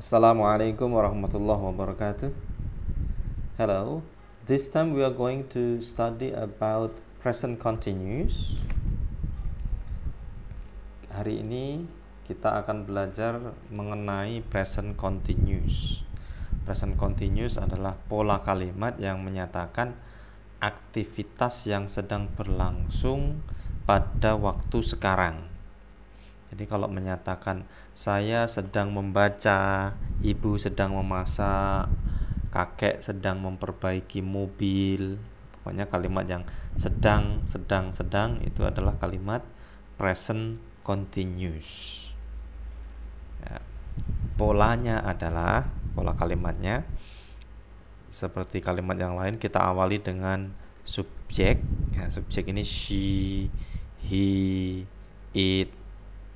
Assalamualaikum warahmatullahi wabarakatuh. Hello. This time we are going to study about present continuous. Hari ini kita akan belajar mengenai present continuous. Present continuous adalah pola kalimat yang menyatakan aktivitas yang sedang berlangsung pada waktu sekarang. Jadi kalau menyatakan saya sedang membaca, ibu sedang memasak, kakek sedang memperbaiki mobil, pokoknya kalimat yang sedang itu adalah kalimat present continuous. Ya, polanya adalah, pola kalimatnya seperti kalimat yang lain, kita awali dengan subjek. Ya, subjek ini she, he, it,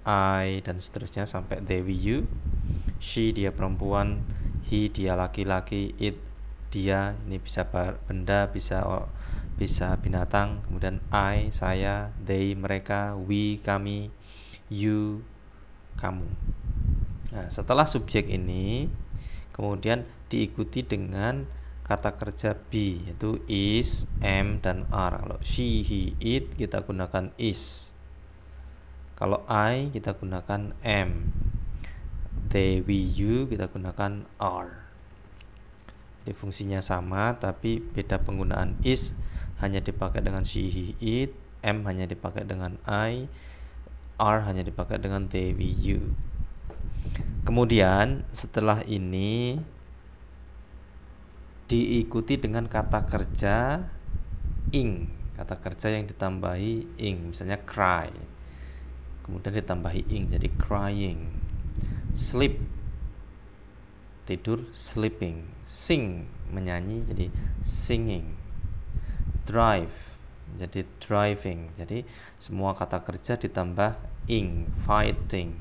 I, dan seterusnya sampai they, we, you. She dia perempuan, he dia laki-laki, it dia, ini bisa benda, bisa binatang, kemudian I saya, they mereka, we kami, you kamu. Nah, setelah subjek ini kemudian diikuti dengan kata kerja be, yaitu is, am, dan are. Kalau she, he, it kita gunakan is. Kalau I kita gunakan am, they, we, you kita gunakan are. Jadi fungsinya sama tapi beda penggunaan. Is hanya dipakai dengan she, he, it, am hanya dipakai dengan I, are hanya dipakai dengan they, we, you. Kemudian setelah ini diikuti dengan kata kerja ing, kata kerja yang ditambahi ing, misalnya cry, kemudian ditambahi ing jadi crying. Sleep tidur, sleeping. Sing menyanyi jadi singing. Drive jadi driving. Jadi semua kata kerja ditambah ing. Fighting,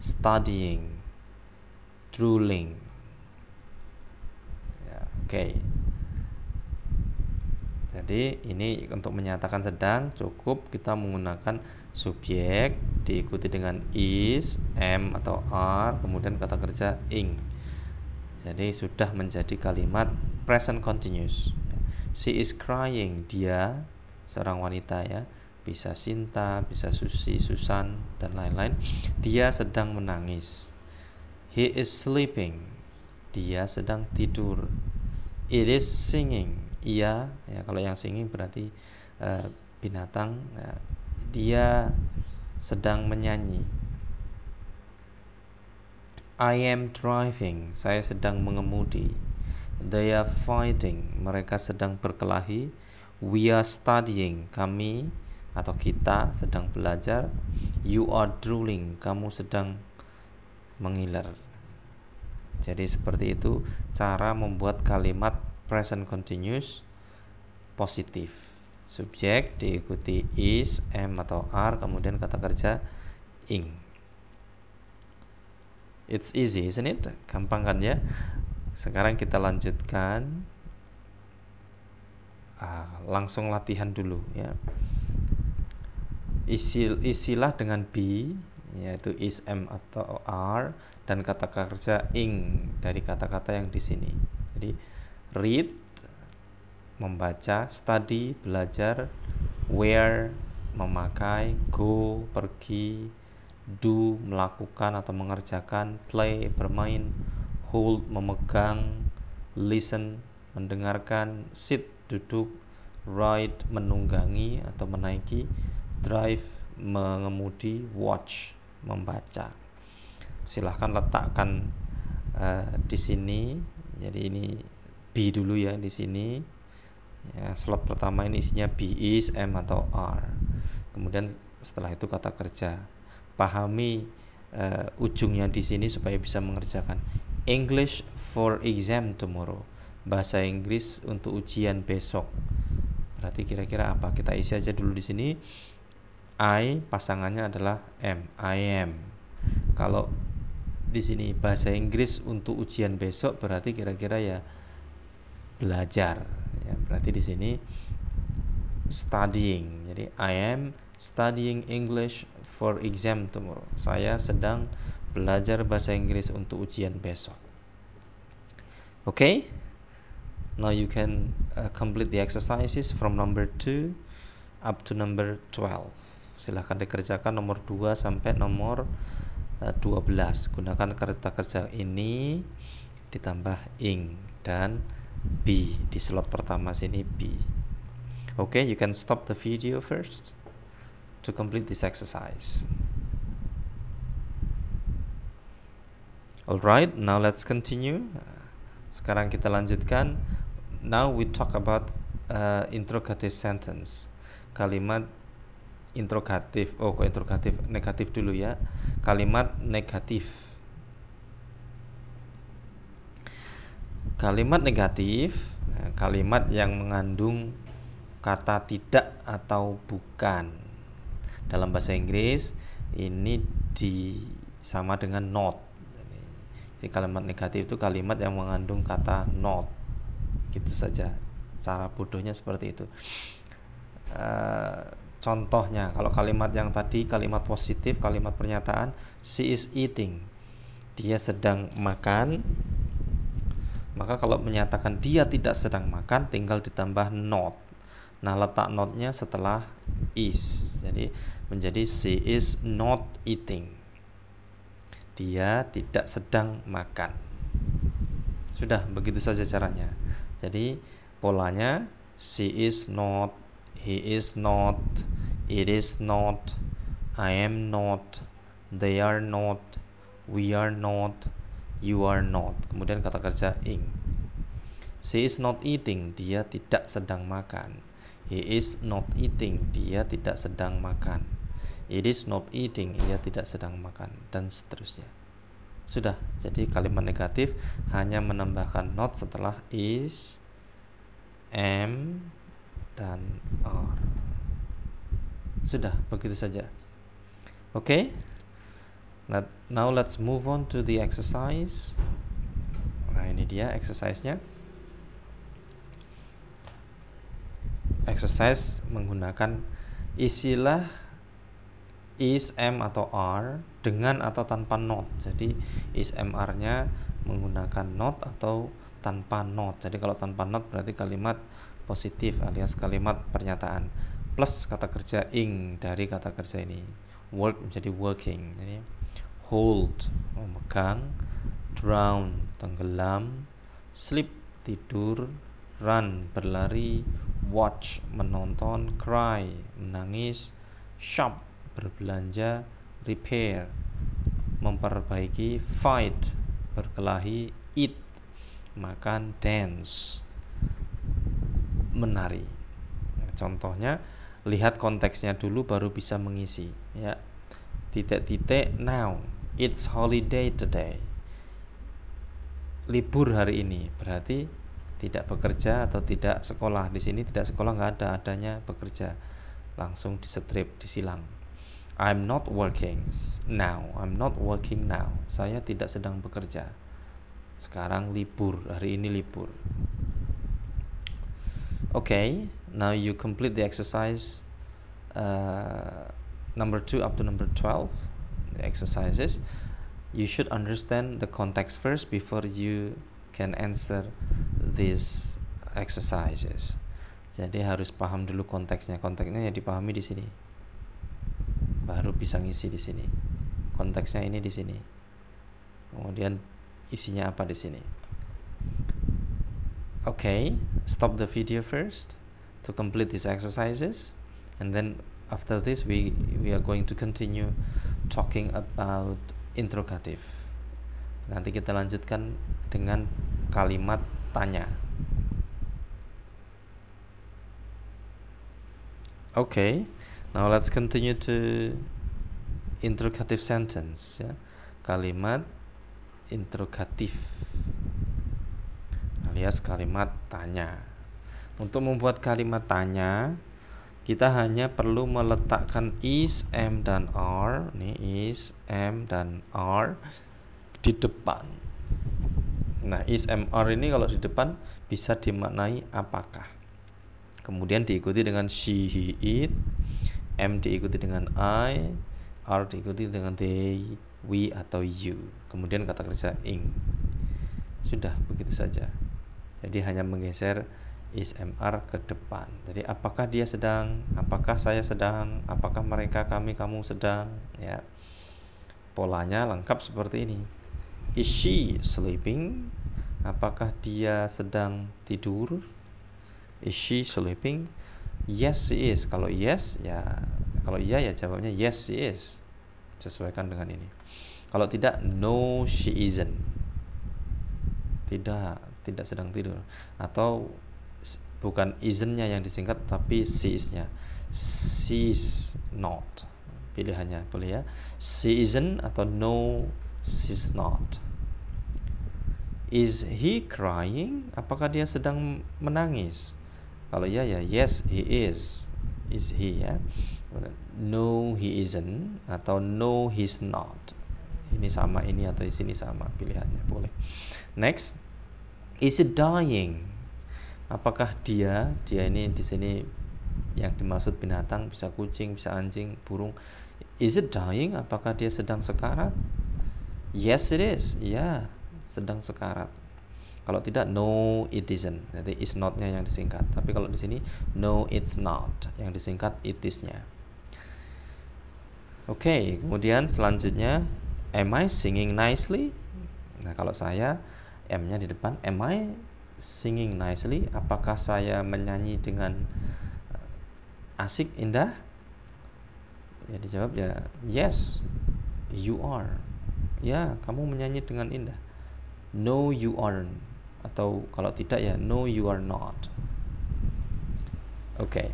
studying, drooling. Ya, oke. Jadi ini untuk menyatakan sedang cukup kita menggunakan subjek diikuti dengan is, am atau are, kemudian kata kerja ing. Jadi sudah menjadi kalimat present continuous. She is crying, dia seorang wanita ya, bisa Sinta, bisa Susi, Susan dan lain-lain. Dia sedang menangis. He is sleeping, dia sedang tidur. It is singing, ia ya, kalau yang singing berarti binatang ya, dia sedang menyanyi. I am driving, saya sedang mengemudi. They are fighting, mereka sedang berkelahi. We are studying, kami atau kita sedang belajar. You are drooling, kamu sedang mengiler. Jadi seperti itu cara membuat kalimat present continuous positif. Subjek diikuti is, am atau are, kemudian kata kerja ing. It's easy, isn't it? Gampang kan ya? Sekarang kita lanjutkan. Langsung latihan dulu ya. Isilah dengan be, yaitu is, am atau are, dan kata kerja ing dari kata-kata yang di sini. Jadi read membaca, study belajar, wear memakai, go pergi, do melakukan atau mengerjakan, play bermain, hold memegang, listen mendengarkan, sit duduk, ride menunggangi atau menaiki, drive mengemudi, watch membaca. Silahkan letakkan di sini. Jadi ini be dulu ya di sini. Ya, slot pertama ini isinya be, is, am atau are. Kemudian setelah itu kata kerja. Pahami ujungnya di sini supaya bisa mengerjakan. English for exam tomorrow. Bahasa Inggris untuk ujian besok. Berarti kira-kira apa? Kita isi aja dulu di sini. I pasangannya adalah am. I am. Kalau di sini bahasa Inggris untuk ujian besok berarti kira-kira ya belajar. Ya, berarti di sini studying. Jadi I am studying English for exam tomorrow. Saya sedang belajar bahasa Inggris untuk ujian besok. Okay? Now you can complete the exercises from number 2 up to number 12. Silahkan dikerjakan nomor 2 sampai nomor 12. Gunakan kata kerja ini ditambah ing dan be di slot pertama sini be. Okay, you can stop the video first to complete this exercise. Alright, now let's continue. Sekarang kita lanjutkan. Now we talk about interrogative sentence. Kalimat interrogatif. Oh, kok interrogatif? Negatif dulu ya. Kalimat negatif. Kalimat negatif, kalimat yang mengandung kata tidak atau bukan. Dalam bahasa Inggris ini sama dengan not. Jadi kalimat negatif itu kalimat yang mengandung kata not. Gitu saja. Cara bodohnya seperti itu. Contohnya, kalau kalimat yang tadi kalimat positif, kalimat pernyataan, she is eating. Dia sedang makan. Maka kalau menyatakan dia tidak sedang makan, tinggal ditambah not. Nah, letak notnya setelah is. Jadi menjadi she is not eating. Dia tidak sedang makan. Sudah, begitu saja caranya. Jadi polanya she is not, he is not, it is not, I am not, they are not, we are not, you are not. Kemudian kata kerja ing. She is not eating, dia tidak sedang makan. He is not eating, dia tidak sedang makan. It is not eating, ia tidak sedang makan, dan seterusnya. Sudah, jadi kalimat negatif hanya menambahkan not setelah is, am, dan are. Sudah, begitu saja. Okay? Now let's move on to the exercise. Nah, ini dia exercise-nya. Exercise menggunakan istilah is, am, atau are dengan atau tanpa not. Jadi is, am, are-nya menggunakan not atau tanpa not. Jadi kalau tanpa not berarti kalimat positif alias kalimat pernyataan plus kata kerja ing dari kata kerja ini. Work menjadi working. Jadi hold, memegang, drown, tenggelam, sleep, tidur, run, berlari, watch, menonton, cry, menangis, shop, berbelanja, repair, memperbaiki, fight, berkelahi, eat, makan, dance, menari. Contohnya, lihat konteksnya dulu baru bisa mengisi ya. Titik-titik now, it's holiday today. Libur hari ini berarti tidak bekerja atau tidak sekolah. Di sini tidak sekolah nggak ada, adanya bekerja. Langsung distrip, disilang. I'm not working now. I'm not working now. Saya tidak sedang bekerja. Sekarang libur, hari ini libur. Okay, now you complete the exercise number 2 up to number 12. The exercises. You should understand the context first before you can answer these exercises. Jadi harus paham dulu konteksnya. Konteksnya ya dipahami di sini. Baru bisa ngisi di sini. Konteksnya ini di sini. Kemudian isinya apa di sini. Okay, stop the video first to complete these exercises, and then after this we are going to continue talking about interrogative. Nanti kita lanjutkan dengan kalimat tanya. Okay, now let's continue to interrogative sentence ya. Kalimat interrogatif alias kalimat tanya. Untuk membuat kalimat tanya, kita hanya perlu meletakkan is, am, dan are. Nih is, am, dan are di depan. Nah, is, am, are ini kalau di depan bisa dimaknai apakah. Kemudian diikuti dengan she, he, it, am diikuti dengan I, are diikuti dengan they, we atau you. Kemudian kata kerja ing. Sudah, begitu saja. Jadi hanya menggeser is mr ke depan. Jadi apakah dia sedang, apakah saya sedang, apakah mereka, kami, kamu sedang, ya. Polanya lengkap seperti ini. Is she sleeping? Apakah dia sedang tidur? Is she sleeping? Yes, she is. Kalau yes, ya, kalau iya ya jawabnya yes, she is. Sesuaikan dengan ini. Kalau tidak, no, she isn't. Tidak sedang tidur. Atau bukan isn't-nya yang disingkat, tapi she is-nya. She's not. Pilihannya boleh ya. She isn't atau no, she's not. Is he crying? Apakah dia sedang menangis? Kalau iya ya yes, he is. Is he, ya. No, he isn't atau no, he's not. Ini sama ini atau di sini sama, pilihannya boleh. Next, is it dying? Apakah dia ini di sini yang dimaksud binatang, bisa kucing, bisa anjing, burung. Is it dying? Apakah dia sedang sekarat? Yes, it is. Ya, sedang sekarat. Kalau tidak, no, it isn't. Jadi is not-nya yang disingkat. Tapi kalau di sini no, it's not, yang disingkat it is-nya. Oke, kemudian selanjutnya, am I singing nicely? Nah, kalau saya M-nya di depan, am I singing nicely? Apakah saya menyanyi dengan asik, indah? Ya dijawab ya yes, you are. Ya, kamu menyanyi dengan indah. No, you aren't. Atau kalau tidak ya no, you are not. Oke.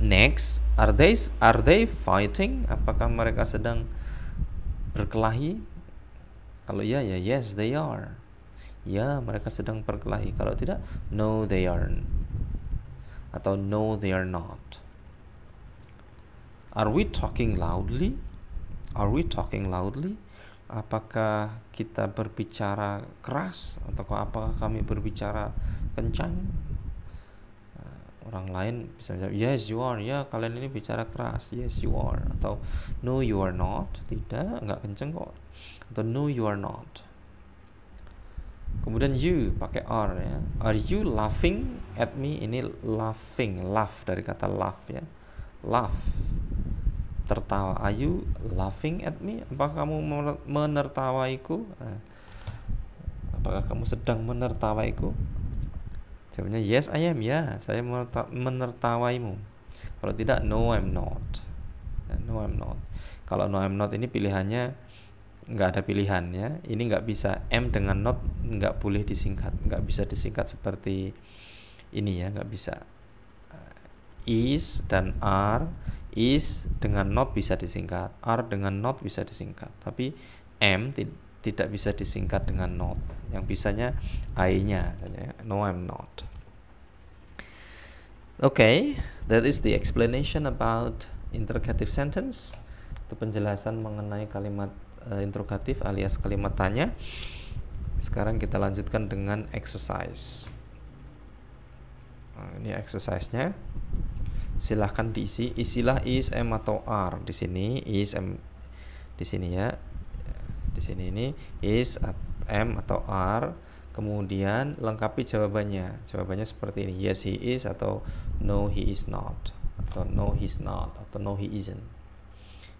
Next, are they fighting? Apakah mereka sedang berkelahi? Kalau ya yes, they are. Ya, mereka sedang berkelahi. Kalau tidak, no, they aren't. Atau no, they are not. Are we talking loudly? Are we talking loudly? Apakah kita berbicara keras? Atau apakah kami berbicara kencang? Orang lain bisa menjawab, yes, you are. Ya, kalian ini bicara keras. Yes, you are. Atau no, you are not. Tidak, enggak kenceng kok. Atau no, you are not. Kemudian you pakai are, ya. Are you laughing at me? Ini laughing, laugh dari kata laugh, ya. Laugh, tertawa. Are you laughing at me? Apakah kamu menertawaiku? Apakah kamu sedang menertawaiku? Jawabnya yes, I am. Ya, saya menertawaimu. Kalau tidak, no, I'm not. No, I'm not. Kalau no, I'm not ini pilihannya nggak ada pilihan, ya. Ini nggak bisa, M dengan not nggak boleh disingkat, nggak bisa disingkat seperti ini, ya, nggak bisa. Is dan are, is dengan not bisa disingkat, are dengan not bisa disingkat, tapi M tidak bisa disingkat dengan not. Yang bisanya I-nya, no, I'm not. Okay, that is the explanation about interrogative sentence. Itu penjelasan mengenai kalimat interrogatif alias kalimat tanya. Sekarang kita lanjutkan dengan exercise. Nah, ini exercise-nya. Silahkan diisi. Isilah is, am atau are. Di sini is, am. Di sini ya. Di sini ini is, am atau are. Kemudian lengkapi jawabannya. Jawabannya seperti ini. Yes, he is, atau no, he is not, atau no, he's not, atau no, he isn't.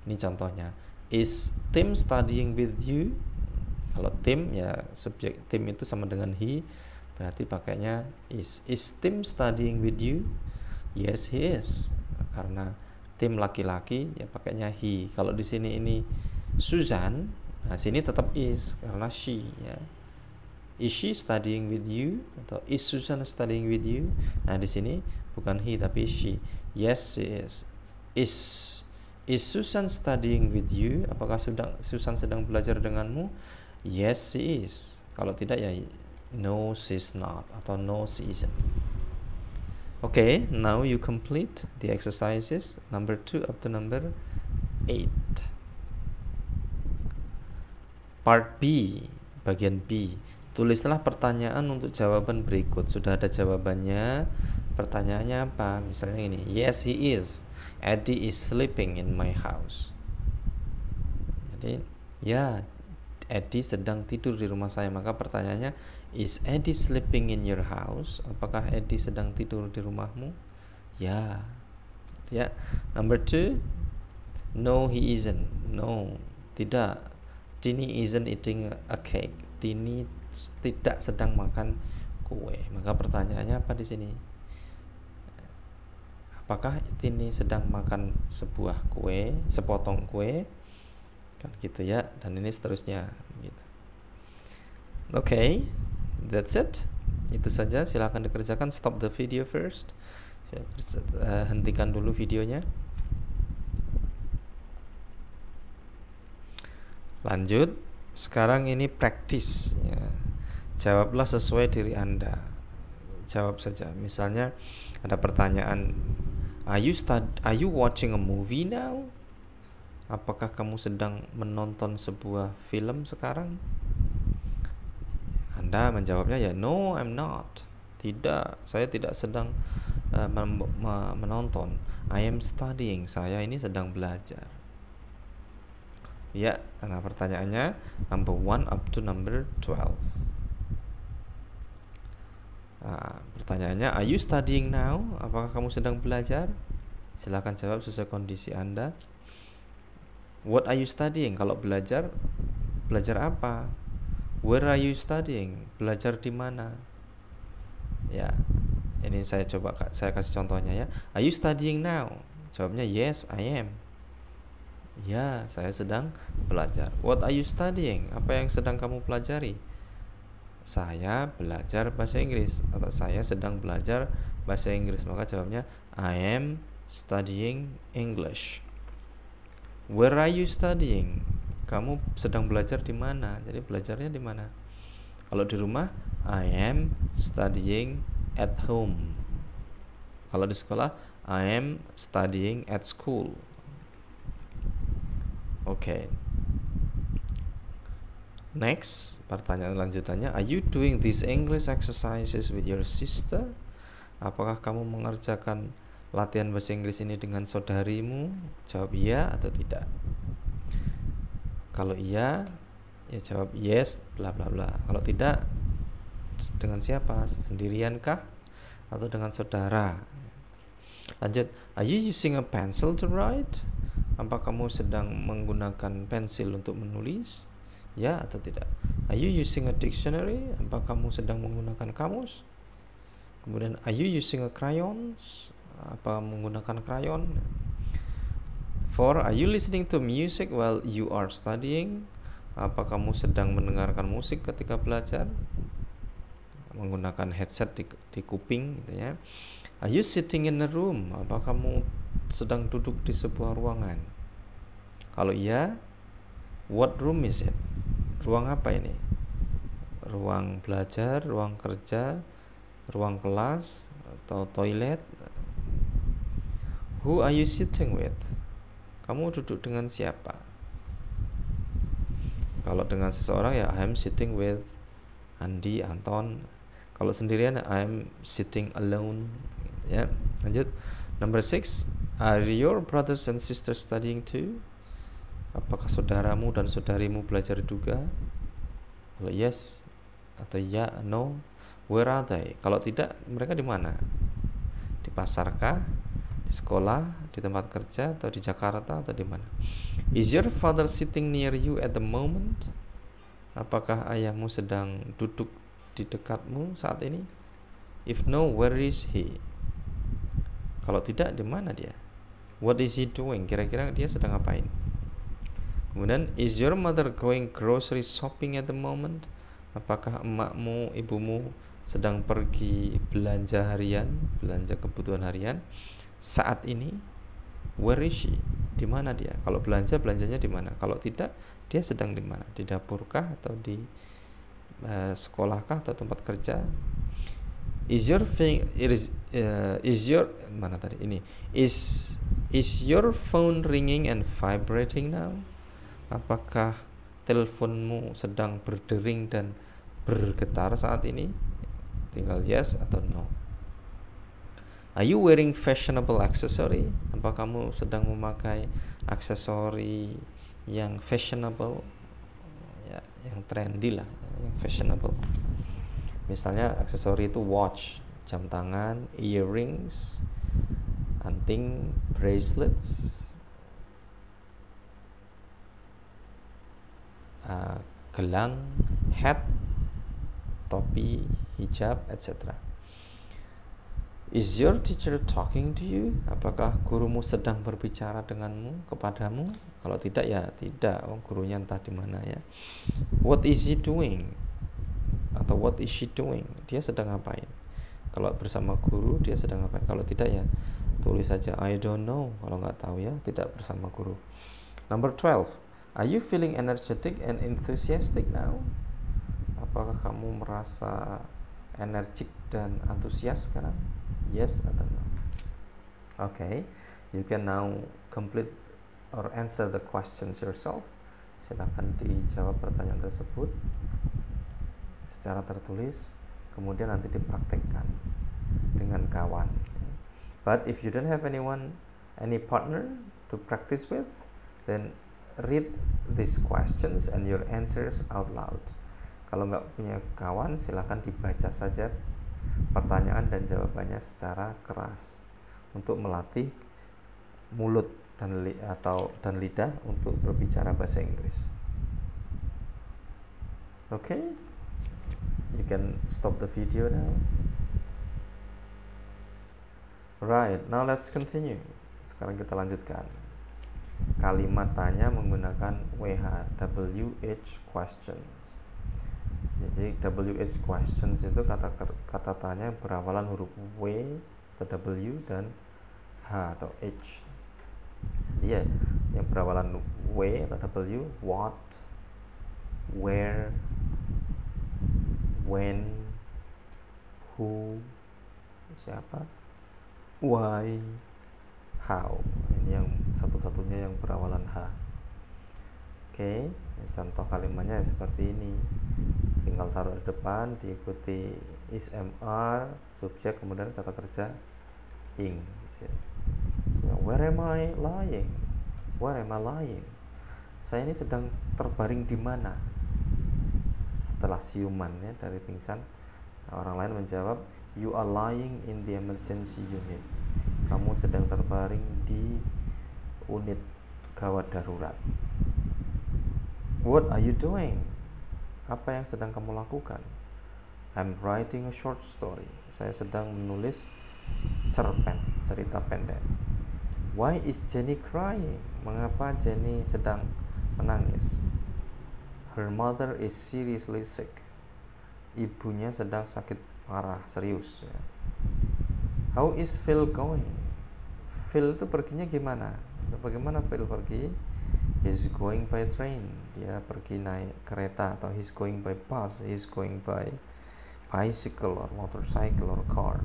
Ini contohnya. Is Tim studying with you? Kalau Tim, ya subjek Tim itu sama dengan he, berarti pakainya is. Is Tim studying with you? Yes, he is. Karena Tim laki-laki, ya pakainya he. Kalau di sini ini Susan, nah sini tetap is karena she, ya. Is she studying with you? Atau is Susan studying with you? Nah di sini bukan he tapi she. Yes, she is. Is Susan studying with you? Apakah Susan sedang belajar denganmu? Yes, she is. Kalau tidak ya no, she's not, atau no, she isn't. Okay, now you complete the exercises number 2 up to number 8. Part B, bagian B. Tulislah pertanyaan untuk jawaban berikut. Sudah ada jawabannya. Pertanyaannya apa? Misalnya ini. Yes, he is. Eddie is sleeping in my house. Jadi Ya, Eddie sedang tidur di rumah saya. Maka pertanyaannya, is Eddie sleeping in your house? Apakah Eddie sedang tidur di rumahmu? Ya. Ya. Number 2, no he isn't. No, tidak. Tini isn't eating a cake. Tini tidak sedang makan kue. Maka pertanyaannya apa di sini? Apakah Tini sedang makan sebuah kue, sepotong kue? Kan gitu ya, dan ini seterusnya gitu. Oke, that's it. Itu saja, silahkan dikerjakan. Stop the video first. Saya hentikan dulu videonya. Lanjut. Sekarang ini practice ya. Jawablah sesuai diri Anda. Jawab saja. Misalnya ada pertanyaan, are you watching a movie now? Apakah kamu sedang menonton sebuah film sekarang? Anda menjawabnya ya, no, I'm not. Tidak, saya tidak sedang menonton. I am studying. Saya ini sedang belajar. Ya, karena pertanyaannya number 1 up to number 12. Pertanyaannya, are you studying now? Apakah kamu sedang belajar? Silakan jawab sesuai kondisi Anda. What are you studying? Kalau belajar apa? Where are you studying? Belajar di mana? Ya, ini saya kasih contohnya ya. Are you studying now? Jawabnya yes, I am. Ya, saya sedang belajar. What are you studying? Apa yang sedang kamu pelajari? Saya belajar bahasa Inggris, atau saya sedang belajar bahasa Inggris. Maka jawabnya I am studying English. Where are you studying? Kamu sedang belajar di mana? Jadi belajarnya di mana? Kalau di rumah, I am studying at home. Kalau di sekolah, I am studying at school. Oke. Next, pertanyaan lanjutannya, are you doing these English exercises with your sister? Apakah kamu mengerjakan latihan bahasa Inggris ini dengan saudarimu? Jawab iya atau tidak. Kalau iya, ya jawab yes, bla bla bla. Kalau tidak, dengan siapa? Sendiriankah atau dengan saudara? Lanjut, are you using a pencil to write? Apa kamu sedang menggunakan pensil untuk menulis? Ya atau tidak. Are you using a dictionary? Apa kamu sedang menggunakan kamus? Kemudian, are you using a crayons? Apa menggunakan krayon? 4, are you listening to music while you are studying? Apa kamu sedang mendengarkan musik ketika belajar? Menggunakan headset di kuping gitu ya. Are you sitting in a room? Apa kamu sedang duduk di sebuah ruangan? Kalau iya, what room is it? Ruang apa ini? Ruang belajar, ruang kerja, ruang kelas, atau toilet? Who are you sitting with? Kamu duduk dengan siapa? Kalau dengan seseorang ya I'm sitting with Andi, Anton. Kalau sendirian I'm sitting alone. Ya, lanjut. Number 6, are your brothers and sisters studying too? Apakah saudaramu dan saudarimu belajar juga? Kalau yes atau ya, no. Where are they? Kalau tidak, mereka di mana? Di pasarkah? Di sekolah, di tempat kerja, atau di Jakarta, atau di mana? Is your father sitting near you at the moment? Apakah ayahmu sedang duduk di dekatmu saat ini? If no, where is he? Kalau tidak, di mana dia? What is he doing? Kira-kira dia sedang ngapain? Kemudian, is your mother going grocery shopping at the moment? Apakah emakmu, ibumu sedang pergi belanja harian, belanja kebutuhan harian saat ini? Where is she? Di mana dia? Kalau belanjanya di mana? Kalau tidak, dia sedang di mana? Di dapurkah atau di sekolahkah atau tempat kerja? Is your phone ringing and vibrating now? Apakah teleponmu sedang berdering dan bergetar saat ini? Tinggal yes atau no. Are you wearing fashionable accessory? Apa kamu sedang memakai aksesori yang fashionable? yang trendy lah, yang fashionable. Misalnya aksesori itu watch, jam tangan, earrings, anting, bracelets, gelang, hat, topi, hijab, etc. Is your teacher talking to you? Apakah gurumu sedang berbicara denganmu, kepadamu? Kalau tidak ya tidak, gurunya entah di mana ya. What is he doing? Atau what is she doing? Dia sedang ngapain? Kalau bersama guru dia sedang ngapain? Kalau tidak ya tulis saja I don't know. Kalau nggak tahu ya tidak bersama guru. Number 12. Are you feeling energetic and enthusiastic now? Apakah kamu merasa energik dan antusias sekarang? Yes atau no? Okay, you can now complete or answer the questions yourself. Silakan dijawab pertanyaan tersebut secara tertulis, kemudian nanti dipraktekkan dengan kawan. But if you don't have any partner to practice with, then read these questions and your answers out loud. Kalau nggak punya kawan, silakan dibaca saja pertanyaan dan jawabannya secara keras untuk melatih mulut dan lidah untuk berbicara bahasa Inggris. Okay, you can stop the video now. Right, now let's continue. Sekarang kita lanjutkan. Kalimat tanya menggunakan WH questions. Jadi WH questions itu kata tanya berawalan huruf W atau W dan H atau H. Iya, yang berawalan W atau W, what, where, when, who, siapa, why, how. Ini yang satu-satunya yang berawalan H. Oke, contoh kalimatnya seperti ini. Tinggal taruh di depan, diikuti is, am, subjek, kemudian kata kerja ing. Where am I lying? Where am I lying? Saya ini sedang terbaring di mana? Setelah siuman ya dari pingsan, orang lain menjawab, you are lying in the emergency unit. Kamu sedang terbaring di unit gawat darurat. What are you doing? Apa yang sedang kamu lakukan? I'm writing a short story. Saya sedang menulis cerpen, cerita pendek. Why is Jenny crying? Mengapa Jenny sedang menangis? Her mother is seriously sick. Ibunya sedang sakit parah, serius. How is Phil going? Phil itu perginya gimana? Bagaimana Phil pergi? He's going by train. Dia pergi naik kereta, atau he's going by bus, he's going by bicycle or motorcycle or car.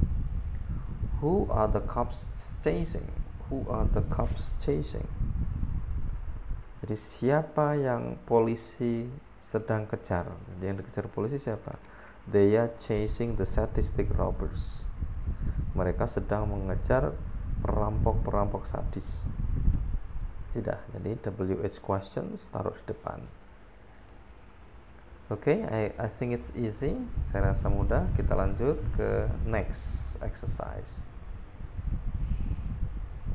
Who are the cops chasing? Who are the cops chasing? Jadi siapa yang polisi sedang kejar? Yang dikejar polisi siapa? They are chasing the sadistic robbers. Mereka sedang mengejar perampok-perampok sadis. Sudah, jadi WH questions taruh di depan. Oke, I think it's easy. Saya rasa mudah. Kita lanjut ke next exercise.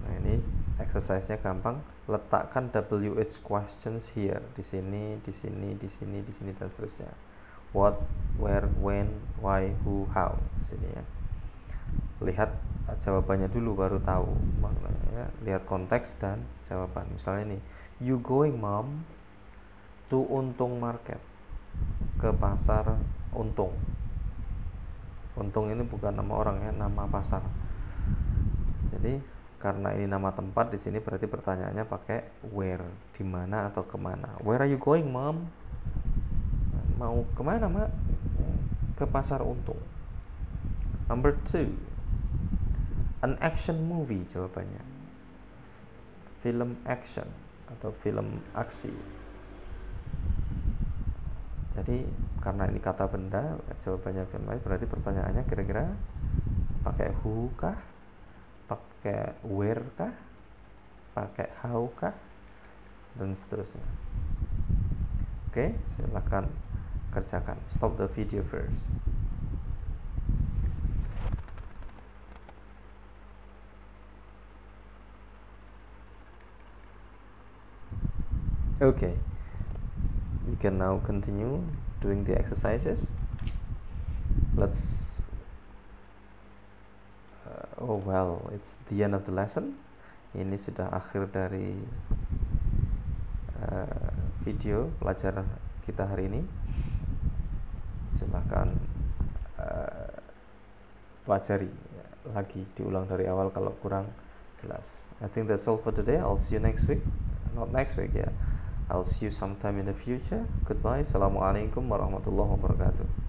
Nah, ini exercise-nya gampang. Letakkan WH questions here, di sini, di sini, di sini, di sini, dan seterusnya. What, where, when, why, who, how. Di sini ya. Lihat jawabannya dulu baru tahu maknanya ya. Lihat konteks dan jawaban. Misalnya nih, you going mom to Untung Market, ke pasar Untung. Untung ini bukan nama orang ya, nama pasar. Jadi karena ini nama tempat, di sini berarti pertanyaannya pakai where, di mana atau kemana. Where are you going mom? Mau kemana mak? Ke pasar Untung. Number 2, an action movie jawabannya. Film action atau film aksi. Jadi karena ini kata benda, jawabannya film action, berarti pertanyaannya kira-kira pakai who kah? Pakai where kah? Pakai how kah? Dan seterusnya. Oke, silakan kerjakan. Stop the video first. Okay, you can now continue doing the exercises. Let's oh well, it's the end of the lesson. Ini sudah akhir dari video pelajaran kita hari ini. Silahkan pelajari lagi, diulang dari awal kalau kurang jelas. I think that's all for today. I'll see you next week. Not next week, yeah. I'll see you sometime in the future. Goodbye. Assalamualaikum warahmatullahi wabarakatuh.